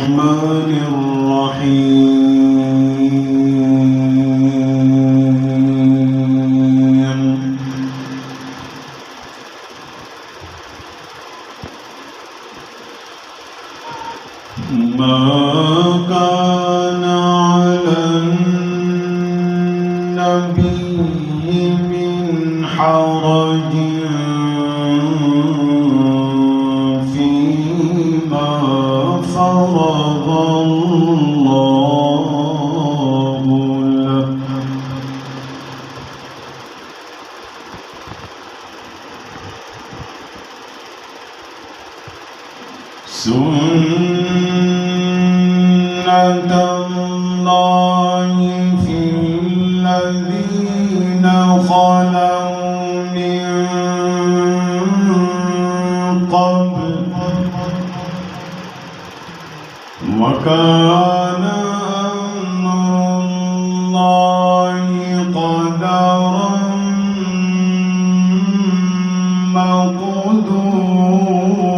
الرحمن الرحيم ما كان على النبي من حرج فيما فرض الله له سنة الله في الذين خلوا من قبل وكان أمر الله قدرا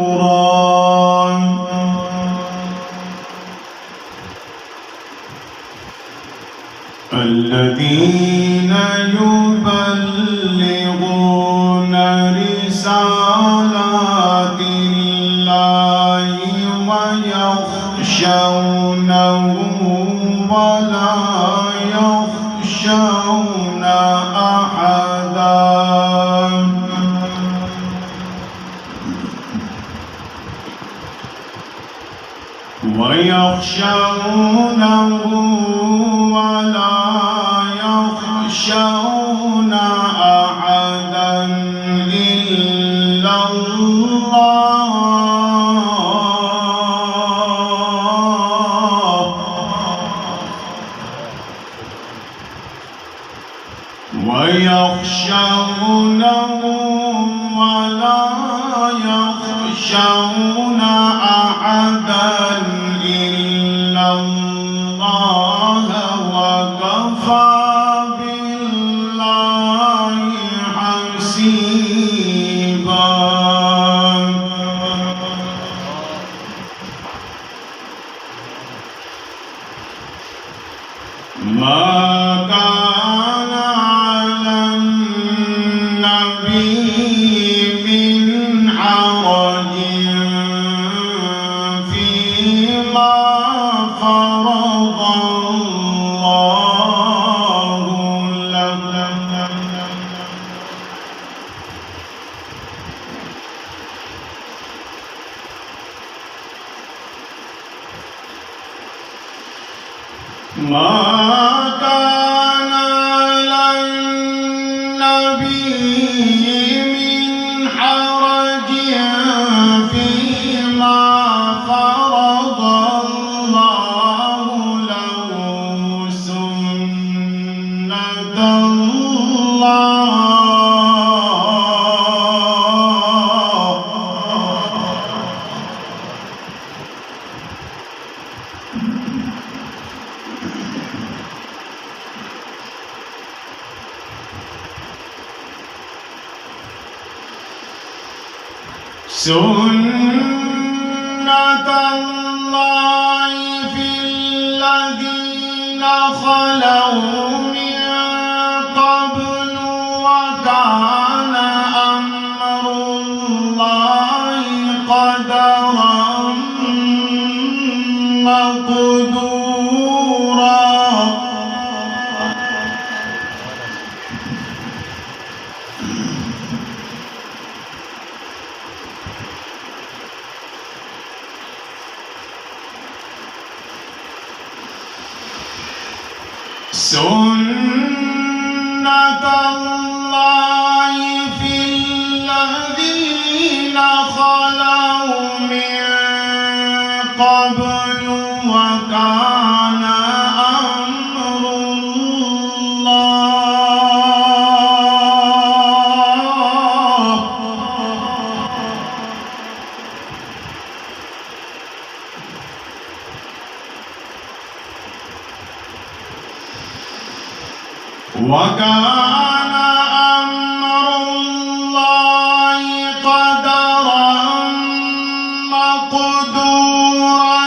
مقدورا الذين يبلغون رسالات الله ويخشونه ولا يخشون أحدا ويخشونه ولا يخشون أحدا إلا الله ويخشونه ولا يخشون أحدا إلا الله وكفى بالله حسيبا ما كان على النبي من حرج فيما فرض الله له ما كان على النبي من حرج فيما فرض الله له سنة الله سنة الله في الذين خلوا من قبل وكان أمر الله قدرا مقدورا سنة الله في الذين خلوا من قبل وكان أمر الله وكان أمر الله قدرا مقدورا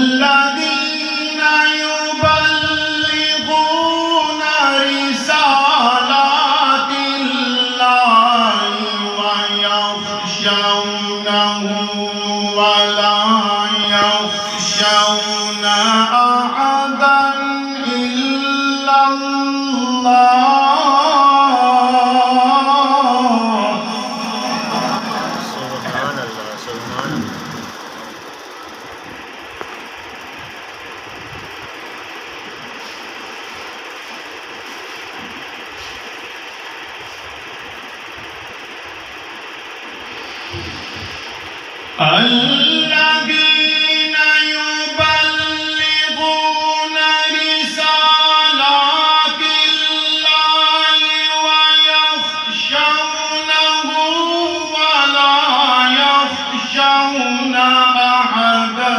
الذين يبلغون رسالات الله ويخشونه ولا يخشون أحدا إلا الله. سبحان الله سبحان الله. الذين يبلغون رسالات الله ويخشونه ولا يخشون أحدا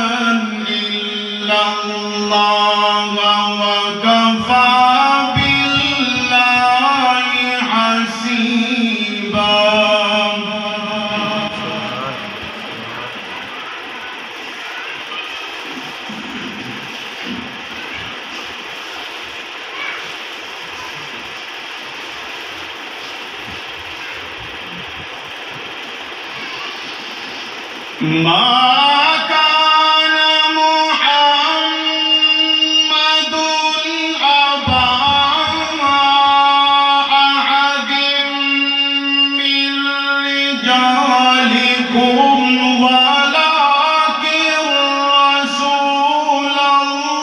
إلا الله وكفى بالله حسيبا. ما كان محمد أبا أحد من رجالكم ولكن رسول الله.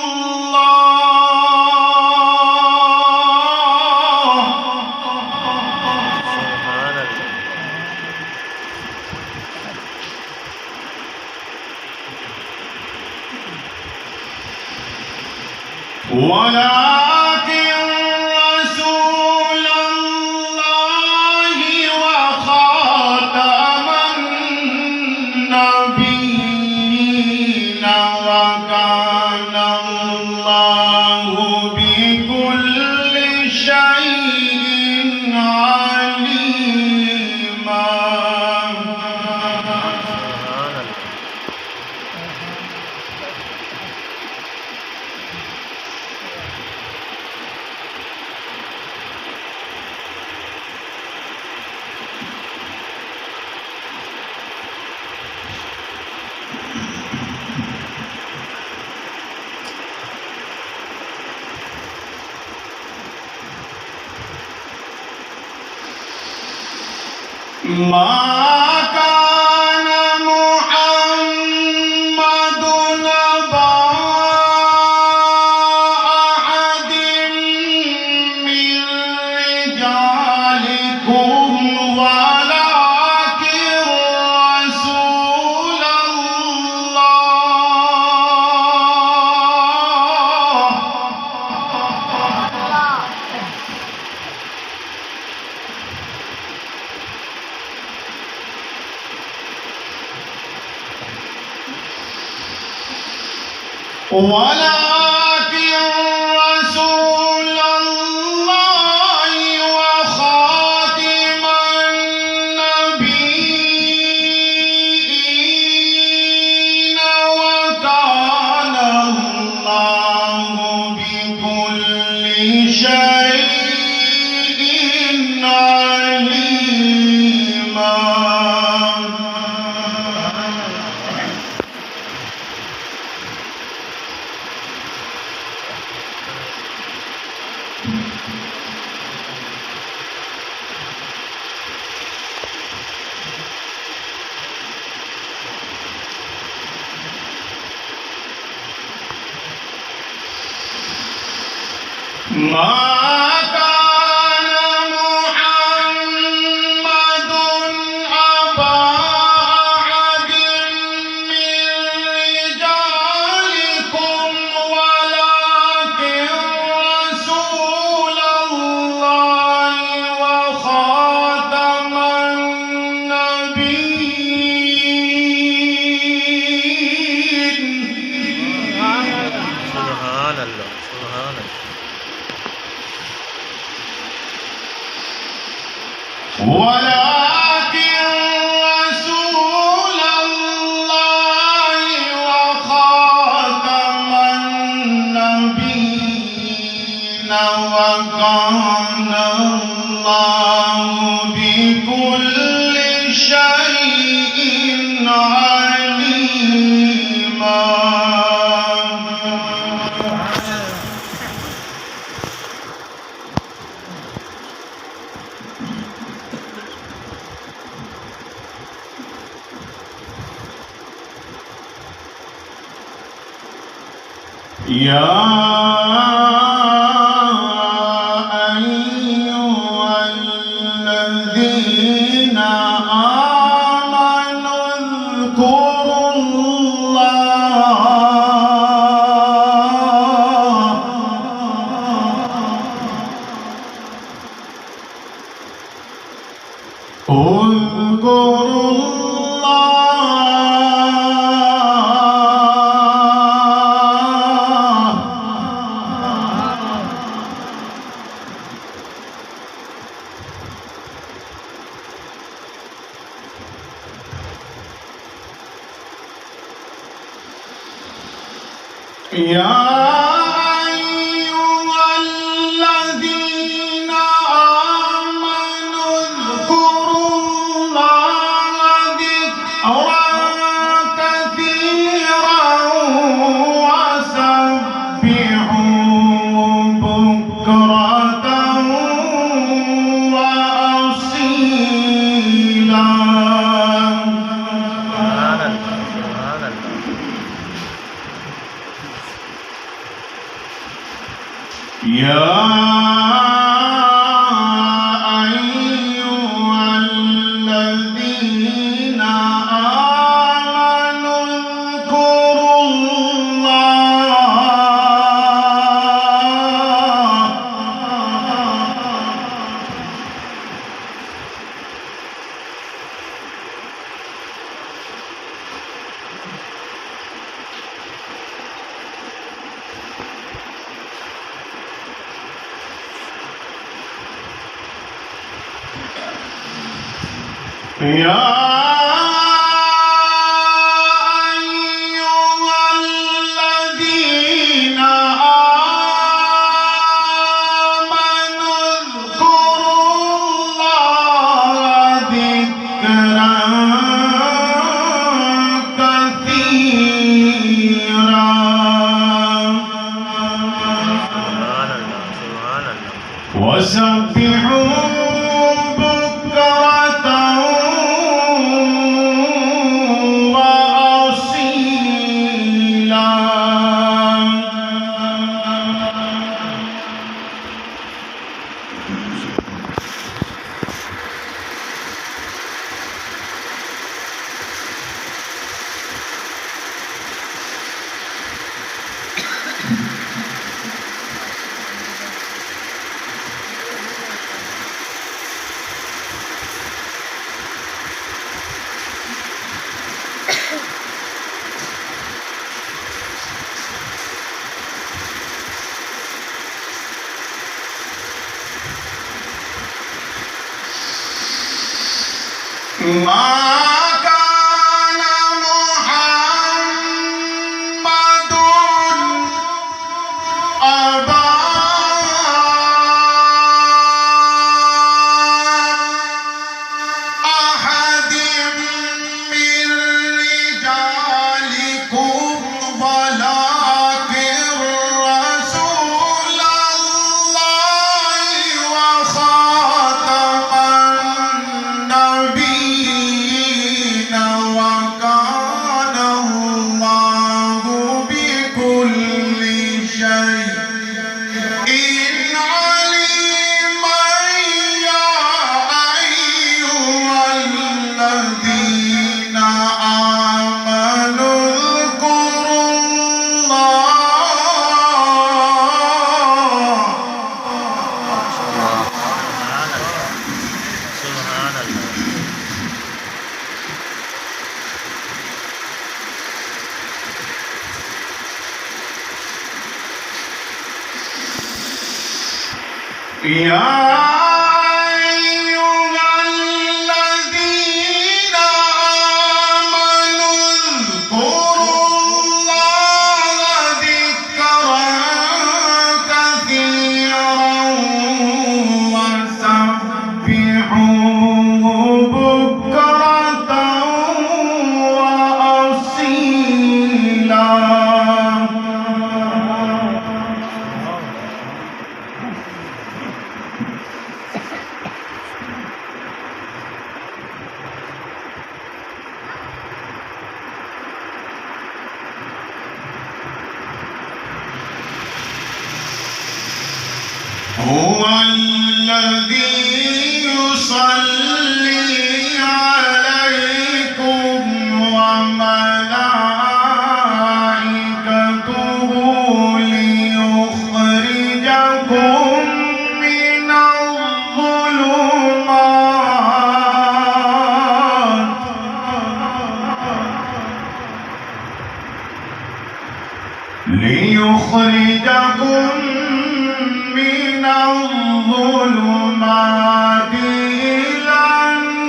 سبحان الله. ولكن رسول الله وخاتم النبيين وكان الله بكل شيء عليما. سبحان الله. ما كان محمد أبا أحد من رجالكم ولكن رسول الله. ولكن رسول الله وخاتم النبيين وكان الله بكل شيء عليما. ما كان محمد أبا أحد من رجالكم ولكن رسول الله وخاتم النبيين. سبحان الله سبحان الله. ولكن رسول الله وخاتم النبيين وكان الله بكل شيء عليما. يا أيها الذين آمنوا اذكروا يا أيها الذين آمنوا اذكروا الله ذكرا كثيرا وسبحوا بكرة وأصيلا. يا أيها الذين آمنوا اذكروا يا أيها الذين آمنوا اذكروا الله ذكرا كثيرا وسبحوا بكرة وأصيلا. ما كان محمد أبا أحد من رجالكم ولكن رسول الله وخاتم النبيين وكان الله بكل شيء عليما. يا أيها الذين آمنوا اذكروا الله سبحان الله. يا أيها هو الذي يصلي عليكم وملائكته ليخرجكم من الظلمات من الظلمات إلى النور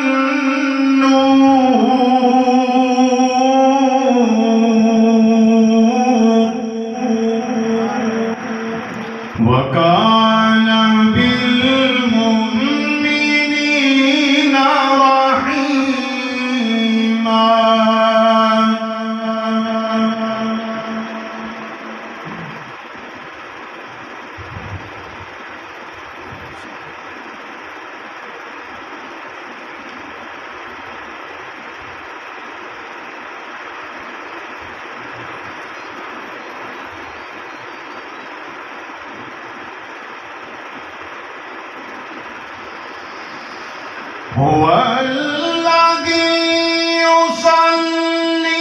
وكان بالمؤمنين رحيما. هو الذي يصلي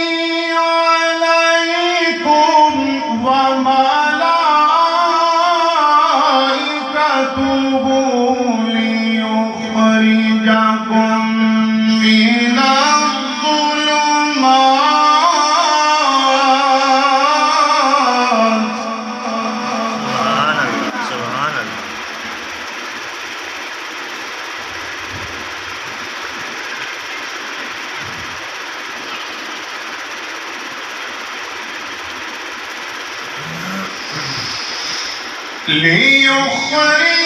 عليكم وملائكته ليخرجكم من الظلمات سبحان الله. ليخرجكم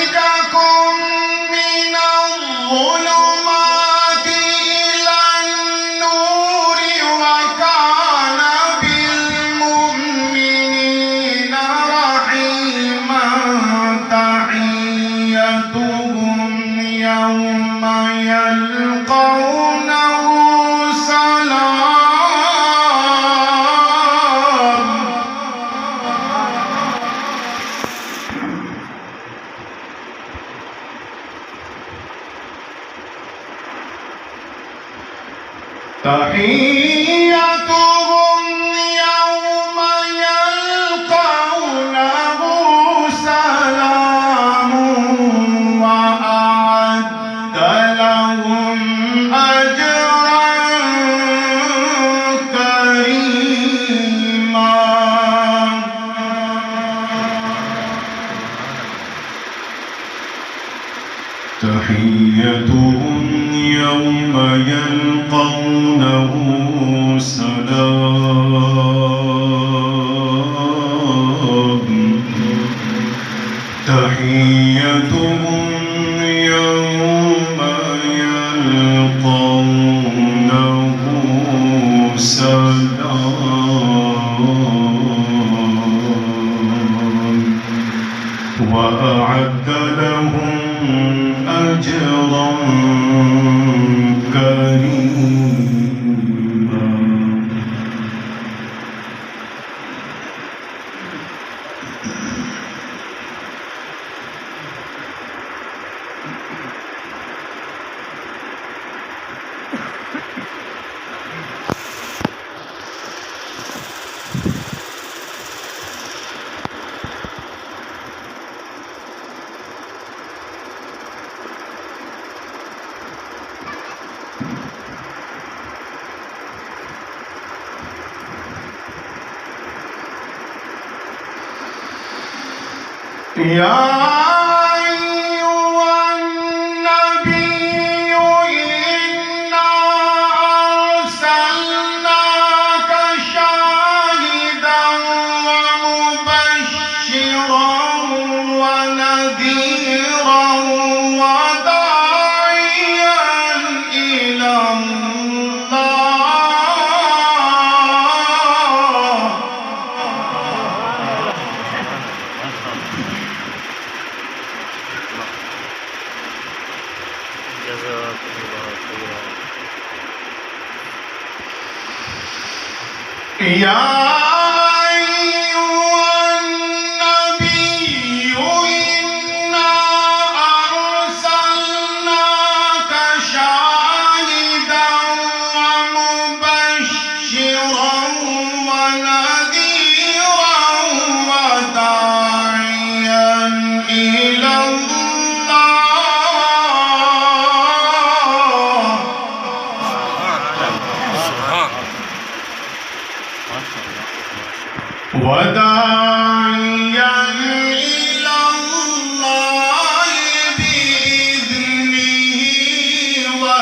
من الظلمات إلى النور وكان بالمؤمنين رحيما. تحيتهم يوم يلقونه سلام. تحيتهم يوم يلقونه سلام وأعد لهم أجرا كريما. تحيتهم يوم يلقونه سلام. تحيتهم يوم يلقونه سلام وأعد لهم أجرا كريما. يا أيها النبي إنا أرسلناك شاهدا ومبشرا ونذيرا وداعيا إلى جزاكم الله خيرا. يا أيها النبي إنا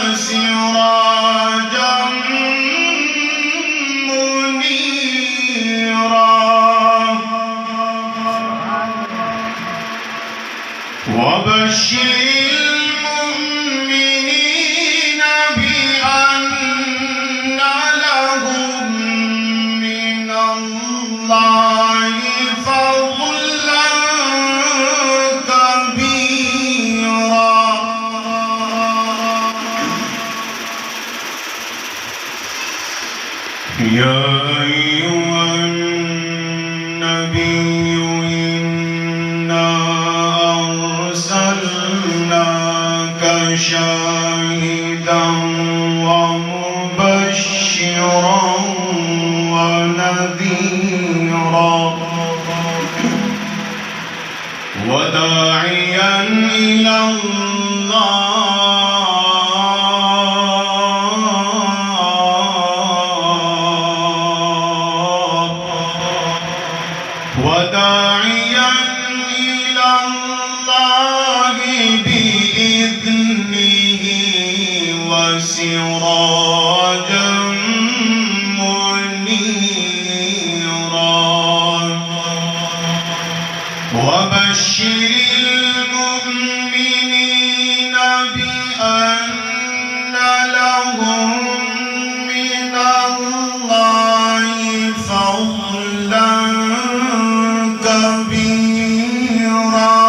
وسراجا منيرا وبشر المؤمنين بأن لهم من الله فضلا كبيرا يا أيها النبي إنا أرسلناك شاهدا ومبشرا ونذيرا وداعيا إلى وداعيا إلى الله بإذنه وسراجا منيرا وبشر المؤمنين بأن لهم من الله فضلا كبيرا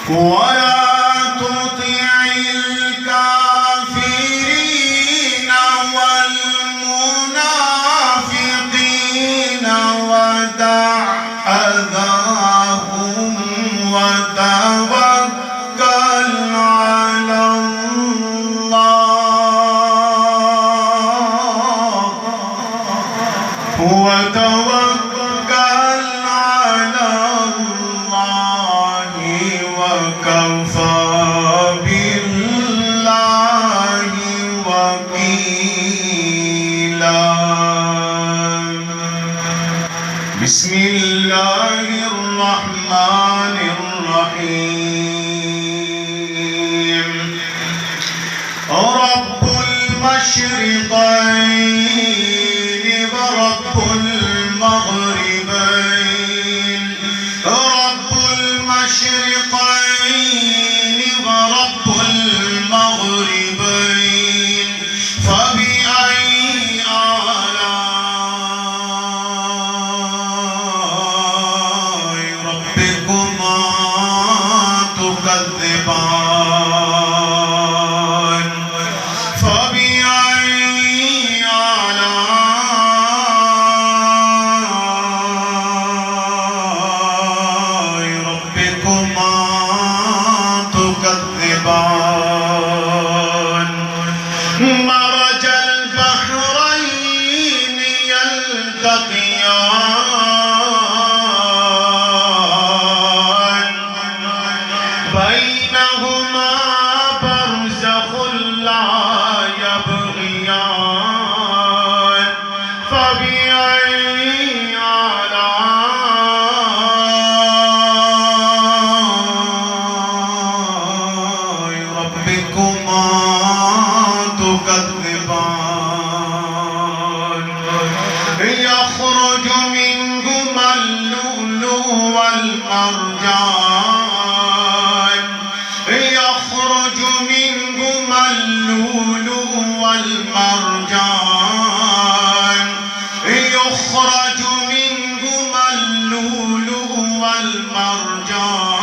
ولا تطع الكافرين والمنافقين ودع أذاهم وتوكل على الله وتوكل على الله وكفى بالله وكيلا بسم الله الرحمن الرحيم رب المشرقين ورب المغربين رب المشرقين ورب المغربين فبأي آلاء ربكما تكذبان فبأي آلاء ربكما تكذبان مرج البحرين يلتقيان بينهما برزخ لا يبغيان فبأي آلاء ربكما تكذبان يخرج منهما اللؤلؤ والمرجان يخرج منهما اللؤلؤ والمرجان يخرج منهما اللؤلؤ والمرجان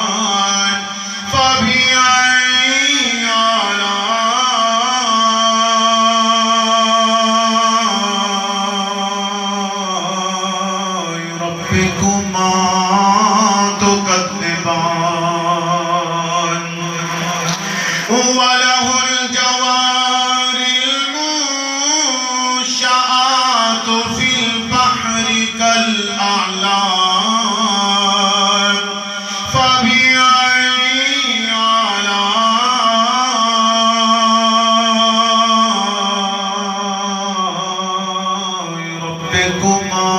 فبأي آلاء ربكما تكذبان وله الجوار المنشآت في البحر كالأعلام فبأي آلاء ربكما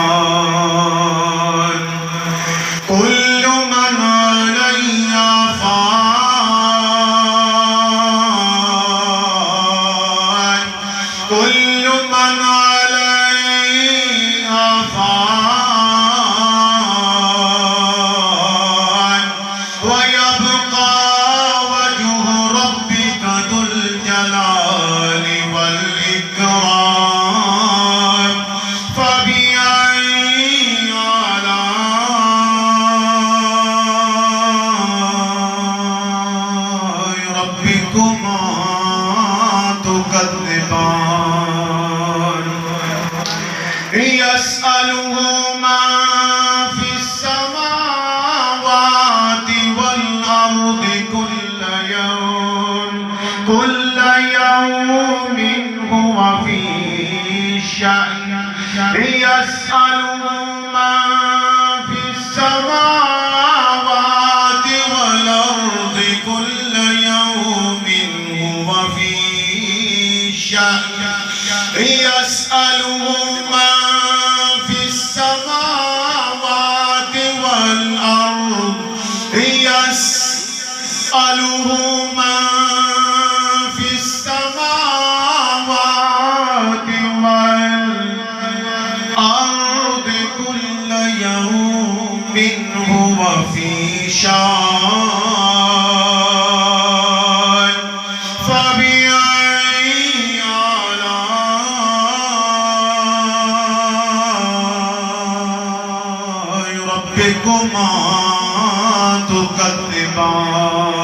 تكذبان كل من عليها فان الشأن يسأله من في السماوات والأرض كل يوم هو في شأن يسأله من في السماوات والأرض يسأله من في السماوات والأرض كل يوم هو في شأن فبأي آلاء ربكما تكذبان